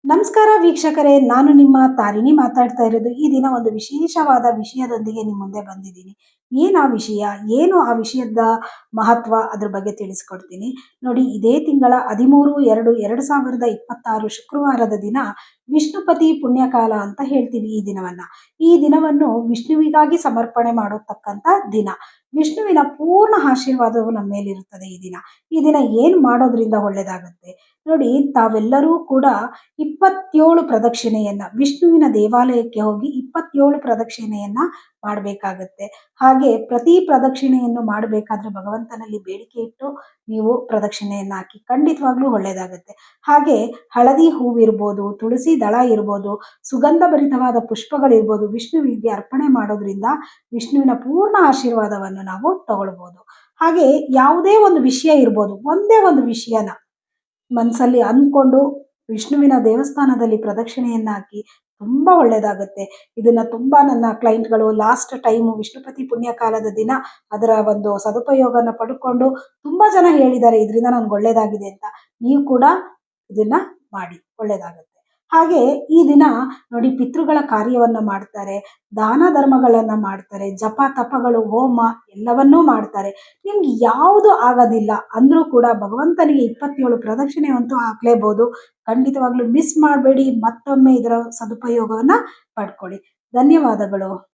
ನಮಸ್ಕಾರ ವೀಕ್ಷಕರೇ, ನಾನು ನಿಮ್ಮ ತಾರಿಣಿ ಮಾತಾಡ್ತಾ ಇರೋದು. ಈ ದಿನ ಒಂದು ವಿಶೇಷವಾದ ವಿಷಯದೊಂದಿಗೆ ನಿಮ್ಮ ಮುಂದೆ ಬಂದಿದ್ದೀನಿ. ಏನು ಆ ವಿಷಯ, ಏನು ಆ ವಿಷಯದ ಮಹತ್ವ, ಅದ್ರ ಬಗ್ಗೆ ತಿಳಿಸ್ಕೊಡ್ತೀನಿ ನೋಡಿ. ಇದೇ ತಿಂಗಳ 13/2/2026 ಶುಕ್ರವಾರದ ದಿನ ವಿಷ್ಣುಪತಿ ಪುಣ್ಯಕಾಲ ಅಂತ ಹೇಳ್ತೀವಿ. ಈ ದಿನವನ್ನು ವಿಷ್ಣುವಿಗಾಗಿ ಸಮರ್ಪಣೆ ಮಾಡತಕ್ಕಂಥ ದಿನ. ವಿಷ್ಣುವಿನ ಪೂರ್ಣ ಆಶೀರ್ವಾದವು ನಮ್ಮ ಮೇಲಿರುತ್ತದೆ. ಈ ದಿನ ಏನು ಮಾಡೋದ್ರಿಂದ ಒಳ್ಳೇದಾಗುತ್ತೆ ನೋಡಿ. ತಾವೆಲ್ಲರೂ ಕೂಡ 27 ಪ್ರದಕ್ಷಿಣೆಯನ್ನ ವಿಷ್ಣುವಿನ ದೇವಾಲಯಕ್ಕೆ ಹೋಗಿ 27 ಪ್ರದಕ್ಷಿಣೆಯನ್ನ ಮಾಡಬೇಕಾಗತ್ತೆ. ಹಾಗೆ ಪ್ರತಿ ಪ್ರದಕ್ಷಿಣೆಯನ್ನು ಮಾಡಬೇಕಾದ್ರೆ ಭಗವಂತನಲ್ಲಿ ಬೇಡಿಕೆ ಇಟ್ಟು ನೀವು ಪ್ರದಕ್ಷಿಣೆಯನ್ನ ಹಾಕಿ, ಖಂಡಿತವಾಗ್ಲೂ ಒಳ್ಳೇದಾಗತ್ತೆ. ಹಾಗೆ ಹಳದಿ ಹೂವಿರ್ಬೋದು, ತುಳಸಿ ದಳ ಇರ್ಬೋದು, ಸುಗಂಧ ಭರಿತವಾದ ಪುಷ್ಪಗಳಿರ್ಬೋದು, ವಿಷ್ಣುವಿಗೆ ಅರ್ಪಣೆ ಮಾಡೋದ್ರಿಂದ ವಿಷ್ಣುವಿನ ಪೂರ್ಣ ಆಶೀರ್ವಾದವನ್ನು ನಾವು ತಗೊಳ್ಬೋದು. ಹಾಗೆ ಯಾವುದೇ ಒಂದು ವಿಷಯ ಇರ್ಬೋದು, ಒಂದೇ ಒಂದು ವಿಷಯನ ಮನಸ್ಸಲ್ಲಿ ಅಂದ್ಕೊಂಡು ವಿಷ್ಣುವಿನ ದೇವಸ್ಥಾನದಲ್ಲಿ ಪ್ರದಕ್ಷಿಣೆಯನ್ನ ಹಾಕಿ, ತುಂಬಾ ಒಳ್ಳೇದಾಗುತ್ತೆ. ಇದನ್ನ ತುಂಬಾ ನನ್ನ ಕ್ಲೈಂಟ್ಗಳು ಲಾಸ್ಟ್ ಟೈಮ್ ವಿಷ್ಣುಪತಿ ಪುಣ್ಯಕಾಲದ ದಿನ ಅದರ ಒಂದು ಸದುಪಯೋಗನ ಪಡ್ಕೊಂಡು ತುಂಬಾ ಜನ ಹೇಳಿದ್ದಾರೆ, ಇದರಿಂದ ನನ್ಗೆ ಒಳ್ಳೇದಾಗಿದೆ ಅಂತ. ನೀವು ಕೂಡ ಇದನ್ನ ಮಾಡಿ, ಒಳ್ಳೇದಾಗುತ್ತೆ. ಹಾಗೆ ಈ ದಿನ ನೋಡಿ, ಪಿತೃಗಳ ಕಾರ್ಯವನ್ನ ಮಾಡ್ತಾರೆ, ದಾನ ಧರ್ಮಗಳನ್ನ ಮಾಡ್ತಾರೆ, ಜಪ ತಪಗಳು, ಹೋಮ ಎಲ್ಲವನ್ನೂ ಮಾಡ್ತಾರೆ. ನಿಮ್ಗೆ ಯಾವುದು ಆಗೋದಿಲ್ಲ ಅಂದ್ರೂ ಕೂಡ ಭಗವಂತನಿಗೆ 27 ಪ್ರದಕ್ಷಿಣೆ ಅಂತೂ ಹಾಕ್ಲೇಬಹುದು. ಖಂಡಿತವಾಗ್ಲೂ ಮಿಸ್ ಮಾಡಬೇಡಿ. ಮತ್ತೊಮ್ಮೆ ಇದರ ಸದುಪಯೋಗವನ್ನ ಪಡ್ಕೊಳ್ಳಿ. ಧನ್ಯವಾದಗಳು.